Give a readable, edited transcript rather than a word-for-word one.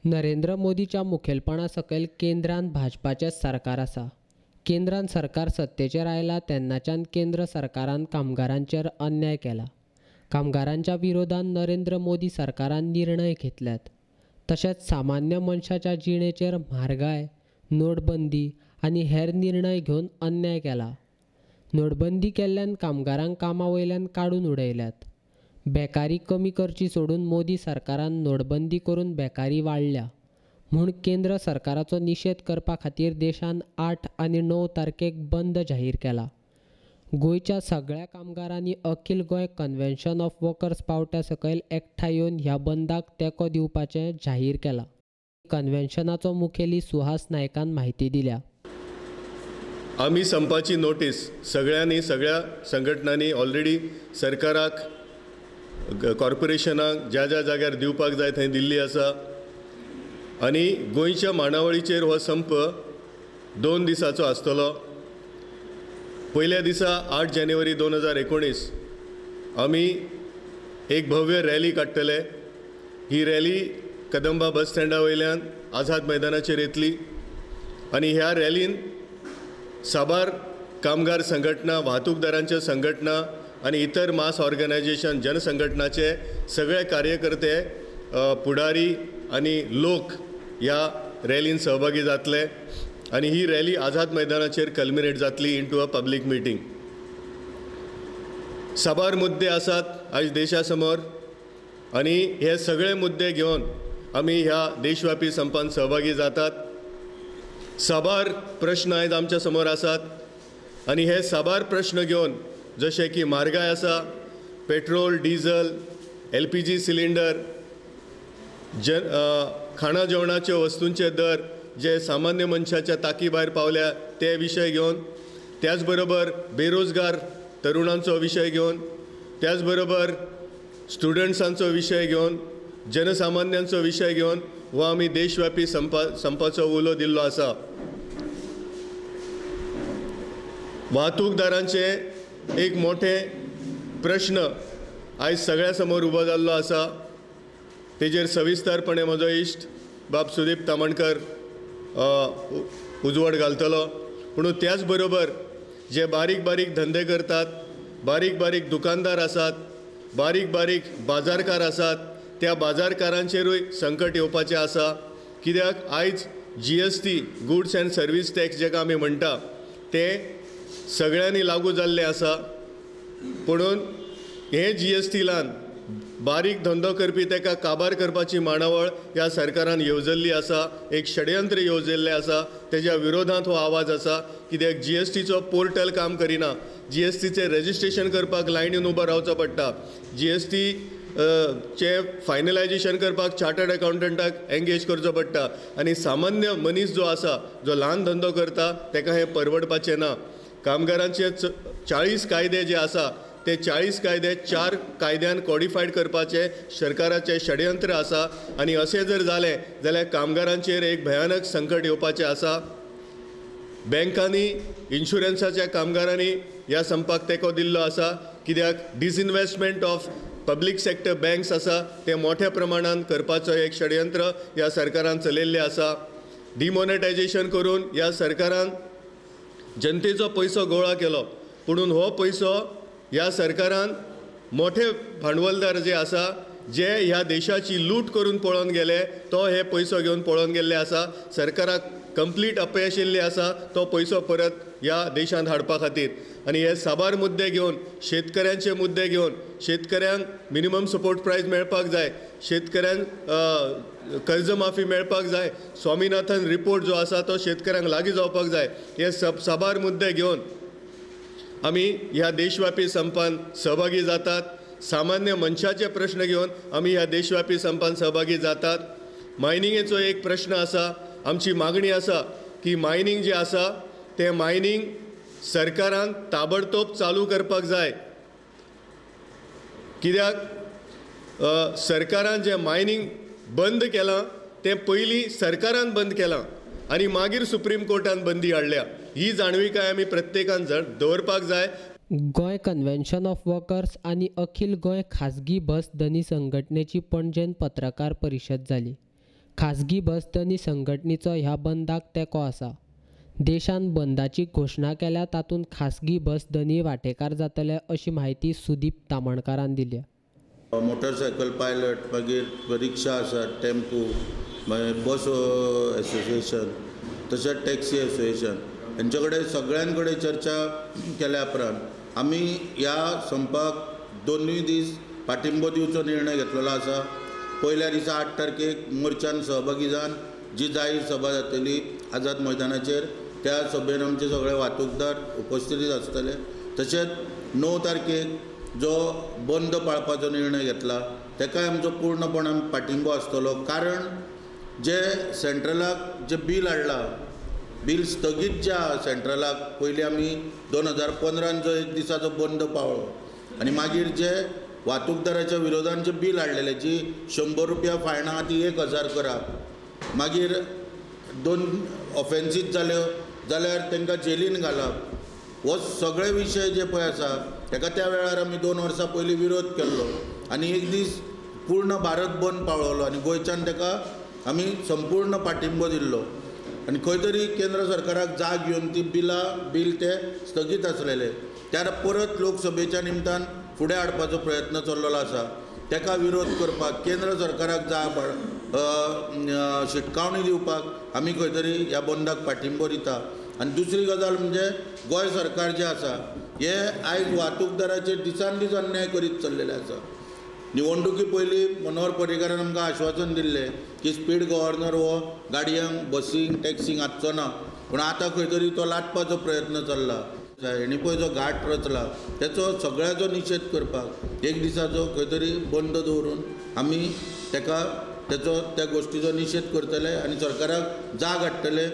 नरेंद्र मोदीच्या मुखेलपणा सकयल केंद्रांत भाजपाचें सरकार आसा. केंद्रांत सरकार सत्तेचेर आयला तेन्नाच्यान केंद्र सरकारान कामगारांचेर अन्याय केला. कामगारांच्या विरोधात नरेंद्र मोदी सरकारान निर्णय घेतल्यात. तशेंच सामान्य मनशाच्या जिणेचेर म्हारगाय, नोटबंदी आनी हेर निर्णय घेवन अन्याय केला. नोटबंदी केल्ल्यान कामगारांक कामा वयल्यान काडून उडयल्यात. बेकारी कमी करची सोडून मोदी सरकारान नोटबंदी करून बेकारी वाडल्या म्हूण केंद्र सरकाराचो निशेध करपा खातीर देशांत 8 आनी 9 तारखेक बंद जाहीर केला. गोंयच्या सगळ्या कामगारांनी अखिल गोंय कन्व्हेन्शन ऑफ वर्कर्स पावट्या सकयल एकठांय येवन ह्या बंदाक तेंको दिवपाचें जाहीर केलां. कन्व्हेन्शनाचो मुखेली सुहास नायकान म्हायती दिल्या. आमी संपाची नोटीस सगळ्या संघटनांनी ऑलरेडी सरकाराक कॉर्पोरेशनाक ज्या ज्या जाग्यार दिवपाक जाय थंय दिल्ली आसा. आनी गोंयच्या मांडावळीचेर हो संप 2 दिसाचो आसतलो. पयल्या दिसा 8 जानेवारी 2019 आमी एक भव्य रॅली काडटले. ही रॅली कदंबा बस स्टँडा वयल्यान आझाद मैदानाचेर येतली आनी ह्या रॅलीन साबार कामगार संघटना, वाहतूकदारांच्या संघटना आनी इतर मास ऑर्गनायझेशन जनसंघटनाचे सगळे कार्यकर्ते, पुढारी आनी लोक ह्या रॅलीन सहभागी जातले आनी ही रॅली आझाद मैदानाचेर कल्मिनेट जातली इनटू अ पब्लीक मिटींग. साबार मुद्दे आसात आयज देशा समोर आनी हे सगळे मुद्दे घेवन आमी ह्या देशव्यापी संपान सहभागी जातात. साबार प्रश्न आयज आमच्या समोर आसात आनी हे साबार प्रश्न घेवन जशे की म्हारगाय आसा, पेट्रोल, डिझल, LPG सिलिंडर, खाणा जेवणाच्या वस्तूंचे दर जे सामान्य मनशाच्या ताकी भायर पावल्या ते विशय घेवन, त्याच बरोबर बेरोजगार तरुणांचो विशय घेवन, त्याच बरोबर स्टुडंट्सांचो विशय घेवन, जनसामान्यांचो विशय घेवन हो आमी देशव्यापी संपाचो उलो दिल्लो आसा. वाहतूकदारांचे एक मोठे प्रश्न आयज सगळ्या समोर उबो जाल्लो आसा. तेजेर सविस्तरपणे म्हजो इश्ट बाब सुदीप तामणकर उजवाड घालतलो. पूण त्याच बरोबर जे बारीक बारीक धंदे करतात, बारीक बारीक दुकानदार आसात, बारीक बारीक बाजारकार आसात, त्या बाजारकारांचेरूय संकट येवपाचें आसा. कित्याक आयज GST goods and service tax जेका आमी म्हणटा ते सगळ्यांनी लागू जाल्ले आसा. पुणून हे GST लान बारीक धंदो करपी ताका काबार करपाची मांडावळ ह्या सरकारान येवजल्ली आसा. एक षडयंत्र येवजिल्लें आसा. तेज्या विरोधांत हो आवाज आसा. कित्याक GSTचो पोर्टल काम करिना. GSTचें रजिस्ट्रेशन करपाक लायनीन उबो रावचो पडटा. GST चे फायनलायजेशन करपाक चार्टर्ड अकावंटंटाक एंगेज करचो पडटा आनी सामान्य मनीस जो आसा, जो ल्हान धंदो करता, ताका हें परवडपाचें ना. कामगारांचे 40 कायदे जे आसा ते 40 कायदे 4 कायद्यान कॉडिफायड करपाचे सरकाराचे षडयंत्र आसा. आनी अशें जर जालें जाल्यार कामगारांचेर एक भयानक संकट येवपाचें आसा. बँकांनी, इन्शुरन्साच्या कामगारांनी ह्या संपाक तेंको दिल्लो आसा. कित्याक disinvestment of public sector banks आसा ते मोठ्या प्रमाणान करपाचो एक षडयंत्र ह्या सरकारान चलयल्लें आसा. डिमॉनेटायजेशन करून ह्या सरकारान जनतेचो पयसो गोळा केलो. पुणून हो पयसो ह्या सरकारान मोठे भांडवलदार जे आसा, जे ह्या देशाची लूट करून पळोवन गेले, तो हे पयसो घेवन पळोवन गेल्ले आसा. सरकाराक कंप्लीट अपयश येयल्लें आसा तो पयसो परत ह्या देशांत हाडपा खातीर. आनी हे साबार मुद्दे घेवन, शेतकऱ्यांचे मुद्दे घेवन, शेतकऱ्यांक मिनिमम सपोर्ट प्रायस मेळपाक जाय, शेतकऱ्यांक कर्ज माफी मेळपाक जाय, स्वामिनाथन रिपोर्ट जो आसा तो शेतकऱ्यांक लागीं जावपाक जाय. हे साबार मुद्दे घेवन आमी ह्या देशव्यापी संपान सहभागी जातात. सामान्य मनशाचे प्रश्न घेवन आमी ह्या देशव्यापी संपान सहभागी जातात. मायनिंगेचो एक प्रश्न आसा. आमची मागणी आसा की मायनिंग जे आसा ते मायनिंग सरकारान ताबडतोब चालू करपाक जाय. कित्याक सरकारान जे मायनिंग बंद केलां तें पयलीं सरकारान बंद केलां आनी मागीर सुप्रीम कोर्टान बंदी हाडल्या. ही जाणविकाय आमी प्रत्येकान दवरपाक जाय. गोंय कन्व्हेन्शन ऑफ वर्कर्स आनी अखिल गोंय खाजगी बस धनी संघटनेची पणजेन पत्रकार परिशद जाली. खाजगी बस धनी संघटनेचो ह्या बंदाक तेंको आसा. देशान बंदाची घोशणा केल्या तातूंत खासगी बस धनी वांटेकार जातले अशी माहिती सुदीप तामणकारान दिल्या. मोटरसायकल पायलट, मागीर रिक्षा आसात, टेम्पो, मागीर बस एसोसिएशन, तशेंच टॅक्सी एसोसिएशन हेंचे कडेन सगळ्यां कडेन चर्चा केल्या उपरांत आमी ह्या संपाक 2 दीस पाठिंबो दिवचो निर्णय घेतलेलो आसा. पयल्या दिसा 8 तारखेक मोर्चान सहभागी जावन जी जाहीर सभा जातली आझाद मैदानाचेर, त्या सभेन आमचे सगळे वाहतूकदार उपस्थितीत आसतले. तशेंच 9 तारखेक जो बंद पाळपाचो निर्णय घेतला ताकाय आमचो पूर्णपणान पाठिंबो आसतलो. कारण जे सेंट्रलाक जे बील हाडलां, बील स्थगीत जे आहा सेंट्रलाक, पयलीं आमी 2015 जो 1 दिसाचो बंद पाळ्ळो आनी मागीर जे वाहतूकदाराच्या विरोधान जे बील हाडलेले, जी 100 रुपया फायन आहा ती 1000 करप, मागीर 2 ऑफेन्सीस जाल्यो जाल्यार तांकां जेलीन घालप, हो सगळे विशय जे पळय आसा ताका त्या वेळार आमी 2 वर्सां पयलीं विरोध केल्लो आनी 1 दीस पूर्ण भारत बंद पाळवलो आनी गोंयच्यान ताका आमी संपूर्ण पाठिंबो दिल्लो. आनी खंय तरी केंद्र सरकाराक जाग घेवन ती बील ते स्थगीत आसलेले, त्या परत लोकसभेच्या निमतान फुडें हाडपाचो प्रयत्न चल्लेलो आसा. ताका विरोध करपाक, केंद्र सरकाराक जाग शिटकावणी दिवपाक आमी खंय तरी ह्या बंदाक पाठिंबो दिता. आनी दुसरी गजाल म्हणजे गोंय सरकार जे आसा हे आयज वाहतूकदाराचेर दिसान दीस अन्याय करीत चल्लेले आसा. निवडणुकी पयलीं मनोहर पर्रीकारान आमकां आश्वासन दिल्लें की स्पीड गव्हर्नर हो गाडयांक, बसींक, टॅक्सींक हाडचो ना, पूण आतां खंय तरी तो लाटपाचो प्रयत्न चल्ला. हेणी पळय जो घाट रचला ताचो सगळ्याचो निशेध करपाक 1 दिसाचो खंय तरी बंद दवरून आमी त्या गोश्टीचो निशेध करतले आनी सरकाराक जाग हाडटले.